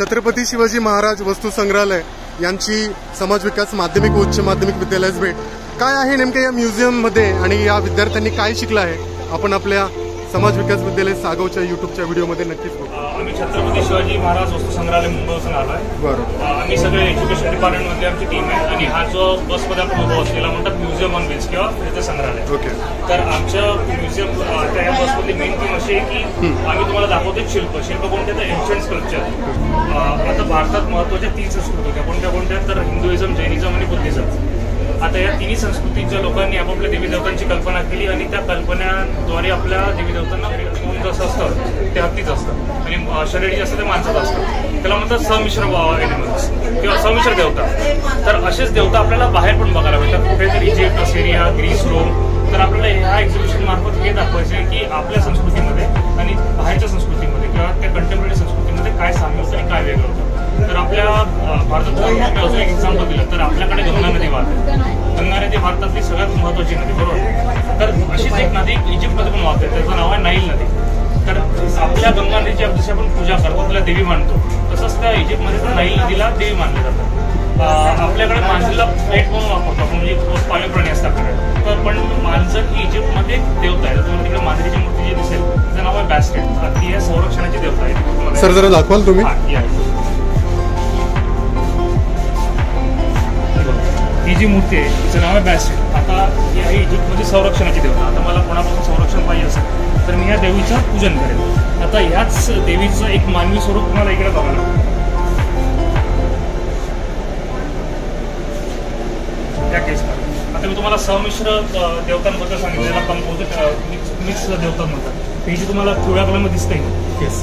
छत्रपती शिवाजी महाराज वस्तू संग्रहालय यांची समाज विकास माध्यमिक व उच्च माध्यमिक विद्यालयास भेट काय आहे नेमकं या म्युझियम मध्ये आणि या विद्यार्थ्यांनी काय शिकलं आहे आपण आपल्या समाज विकास विद्यालय सागवच्या युट्यूबच्या व्हिडिओमध्ये नक्कीच बघू। आम्ही छत्रपती शिवाजी महाराज वस्तू संग्रहालय मुंबईतून आलोय। बरोबर। आम्ही सगळे एज्युकेशन डिपार्टमेंट मध्ये आमची टीम आहे आणि हा जो बसमध्ये आपण उभा असलेला म्हणतात म्युझियम ऑन व्हील्स किंवा फिरते संग्रहालय। ओके। तर आमच्या म्युझियम त्या या बसमधली मेन थीम अशी आहे की आम्ही तुम्हाला दाखवतो शिल्प कोणते तर एन्शियंट स्कल्पचर। आता भारतात महत्त्वाच्या 3 संस्कृती होत्या कोणत्या तर हिंदुइझम, जैनिझम आणि बुद्धिझम। आता या तिन्ही संस्कृतीच्या लोकांनी आपापल्या देवी देवतांची कल्पना केली आणि त्या कल्पनाद्वारे आपल्या देवी देवतांना ऊन जसं असतं ते हत्तीच असतं आणि शरीर जे असतं ते माणसाचं असतं। त्याला म्हणतात समिश्र एनिमल्स किंवा समिश्र देवता। तर असेच देवता आपल्याला बाहेर पण बघायला मिळतात कुठेतरी इजिप्त, सिरिया, ग्रीस, रोम। तर आपल्याला ह्या एक्झिबिशन मार्फत हे दाखवायचे की आपल्या संस्कृतीमध्ये आणि बाहेरच्या संस्कृतीमध्ये किंवा त्या कंटेम्पररी संस्कृतीमध्ये काय साम्य होतं आणि काय वेगळं होतं। तर आपल्या भारतात अजून एक एक्झाम्पल दिलं तर आपल्याकडे गंगा नदी वाहते। गंगा नदी भारतातली सगळ्यात महत्वाची नदी, बरोबर। तर अशीच एक नदी इजिप्तमध्ये पण वाहते, त्याचं नाव आहे नाईल नदी। तर आपल्या गंगा नदीची जशी आपण पूजा करतो तिला देवी मानतो तसंच त्या इजिप्तमध्ये पण नाईल नदीला देवी मानले जातात। आपल्याकडे मांजरीला प्लेट म्हणून वापरतो आपण, म्हणजे पाळीव प्राणी असतात आपल्याकडे। तर पण मांजर ही इजिप्तमध्ये देवता आहे। तुम्हाला तिकडे मांजरीची मूर्ती जी दिसेल त्याचं नाव आहे बॅस्केट। ती आहे संरक्षणाची देवता आहे। सर जरा दाखवाल तुम्ही? ही जी मूर्ती आहे तिचं नाव आहे बॅस्केट। आता ही आहे इजिप्तमध्ये संरक्षणाची देवता। आता मला कोणापासून संरक्षण पाहिजे असेल तर मी या देवीचं पूजन करेन। आता ह्याच देवीचं एक मानवी स्वरूप तुम्हाला इकडे बघायला त्या केसमध्ये। आता मी तुम्हाला समिश्र देवतांबद्दल सांगितलेला कंपोजिट मिक्स देवता म्हणतात। ही जी तुम्हाला पिवळ्या कलरमध्ये दिसते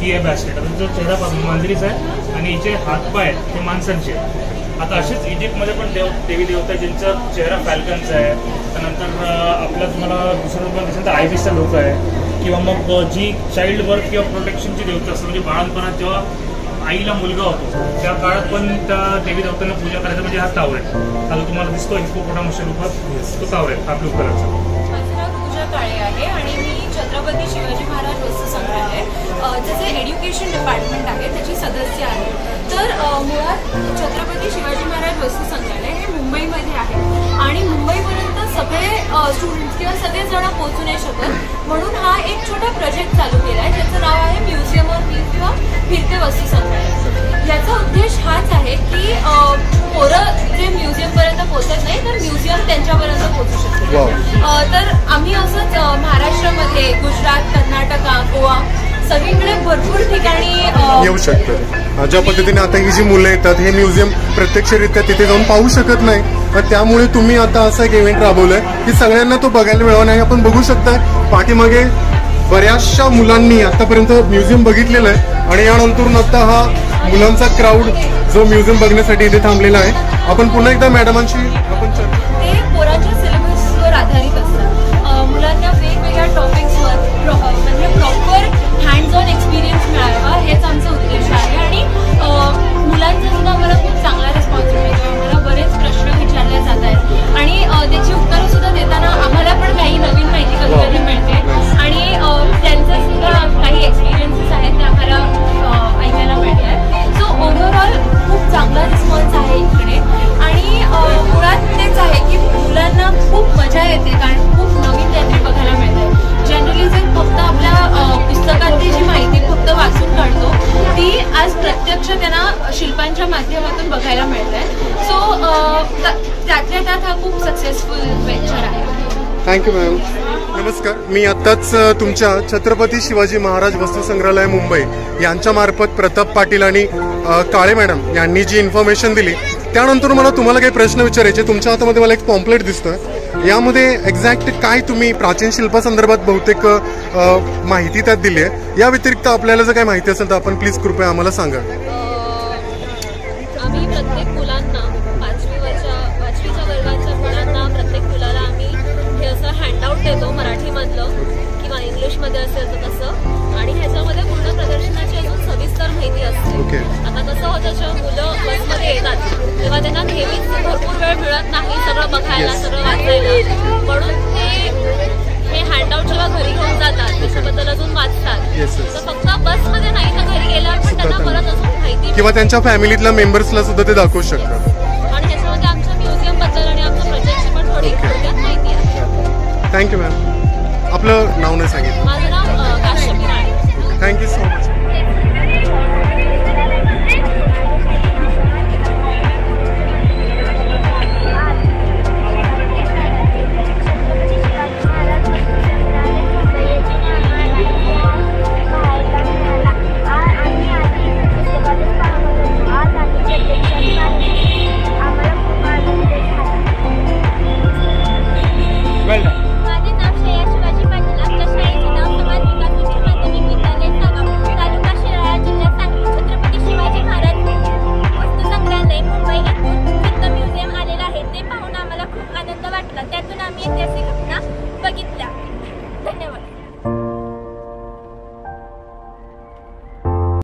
ही आहे बॅस्केट। आता जो चेहरा मांजरीचा आहे आणि हिचे हातपाय हे माणसांचे आहेत। आता असेच इजिप्तमध्ये पण देवी देवता ज्यांचा चेहरा फॅल्कनचा आहे। त्यानंतर आपल्या तुम्हाला दुसरं दिसेल तर आयबीसचा लोक आहे किंवा मग जी चाइल्ड बर्थ किंवा प्रोटेक्शनची देवता असते, म्हणजे बाळांपणात जेव्हा आईला मुलगा होतो त्या काळात पण त्या देवी देवतांना पूजा करायचं म्हणजे हा तावर आहे। आता तुम्हाला दिसतो हिप्पोपोटामसच्या रूपात तो तावर आहे हा ब्लू कलरचा। पूजा काळे आहे आणि मी छत्रपती शिवाजी महाराज वस्तू संग्रहालय ज्याचे एज्युकेशन डिपार्टमेंट आहे त्याची सदस्य आहे। तर मुळात छत्रपती शिवाजी महाराज वस्तू संग्रहालय हे मुंबईमध्ये आहे आणि मुंबईपर्यंत सगळे स्टुडंट्स किंवा सगळेच जण पोहोचू नाही शकत, म्हणून हा एक छोटा प्रोजेक्ट चालू केला आहे ज्याचं नाव आहे म्युझियम ऑन व्हील्स किंवा फिरते वस्तू संग्रहालय। याचा उद्देश हाच आहे की पोरं जे म्युझियमपर्यंत पोहोचत नाही तर म्युझियम त्यांच्यापर्यंत पोहोचू शकते। तर आम्ही असंच महाराष्ट्रामध्ये गुजरात, कर्नाटक, गोवा सगळीकडे भरपूर ठिकाणी येऊ शकतो। ज्या पद्धतीने आता ही जी मुलं येतात हे म्युझियम प्रत्यक्षरित्या तिथे जाऊन पाहू शकत नाही, त्यामुळे तुम्ही आता असा एक इव्हेंट राबवलाय की सगळ्यांना तो बघायला मिळावा नाही। आपण बघू शकता पाठीमागे बऱ्याचशा मुलांनी आतापर्यंत म्युझियम बघितलेलं आहे आणि यानंतरून आता हा मुलांचा क्राऊड जो म्युझियम बघण्यासाठी इथे थांबलेला आहे। आपण पुन्हा एकदा मॅडमांशी आपण ते पोरांच्या सिलेबसवर आधारित असतात। मुलांना वेगवेगळ्या टॉपिक्सवर म्हणजे प्रॉपर हँड्स ऑन एक्सपिरियन्स मिळावा हेच आमचा उद्देश आहे आणि मुलांचा सुद्धा आम्हाला खूप चांगला रिस्पॉन्स मिळतो। आम्हाला बरेच प्रश्न विचारले जात आहेत आणि त्याची उत्तरं सुद्धा देताना आम्हाला पण काही नवीन माहिती कळायला मिळते आणि त्यांचा सुद्धा काही एक्सपिरियन्सेस आहेत ते आम्हाला ऐकायला मिळतात। सो ओव्हरऑल खूप चांगला रिस्पॉन्स आहे इकडे आणि मुळात तेच आहे की मुलांना खूप मजा येते कारण खूप नवीन काहीतरी बघायला मिळतं। जनरली जे फक्त आपल्या पुस्तकातली जी माहिती फक्त वाचून काढतो ती आज प्रत्यक्ष त्यांना शिल्पांच्या माध्यमातून बघायला मिळते। सो त्यातल्या त्यात हा खूप सक्सेसफुल व्हेंचर आहे। Thank you ma'am. नमस्कार, मी आत्ताच तुमच्या छत्रपती शिवाजी महाराज वस्तू संग्रहालय मुंबई यांच्या मार्फत प्रताप पाटील आणि काळे मॅडम यांनी जी इन्फॉर्मेशन दिली त्यानंतर मला तुम्हाला काही प्रश्न विचारायचे। तुमच्या हातामध्ये मला एक पॉम्पलेट दिसतोय, यामध्ये एक्झॅक्ट काय तुम्ही प्राचीन शिल्पासंदर्भात बहुतेक माहिती त्यात दिली आहे। या व्यतिरिक्त आपल्याला जर काही माहिती असेल तर आपण प्लीज कृपया आम्हाला सांगा। आम्ही प्रत्येक मुलांना 5वीच्या वर्गाच्या मुलांना प्रत्येक मुलाला आम्ही हे असं हँडआउट देतो मराठीमधलं किंवा इंग्लिशमध्ये असेल तर तसं, आणि ह्याच्यामध्ये पूर्ण प्रदर्शनाची अजून सविस्तर माहिती असते। आता कसं होतं जेव्हा मुलं बसमध्ये येतात तेव्हा त्यांना नेहमीच भरपूर वेळ मिळत नाही सगळं बघायला सगळं वाचायला, म्हणून हे हँडआउट जेव्हा घरी घेऊन जातात त्याच्याबद्दल अजून वाचतात। तर फक्त बसमध्ये नाही तर घरी गेल्यावर पण त्यांना परत अजून माहिती किंवा त्यांच्या फॅमिलीतल्या मेंबर्सला सुद्धा ते दाखवू शकतात. आणि ह्याच्यामध्ये आमच्या म्युझियम बद्दल आणि आमच्या प्रोजेक्टची पण थोडी माहिती आहे. Thank you ma'am. आपलं नाव नाही सांगितलं. माझं नाव Kashyapi Rane. Thank you so much.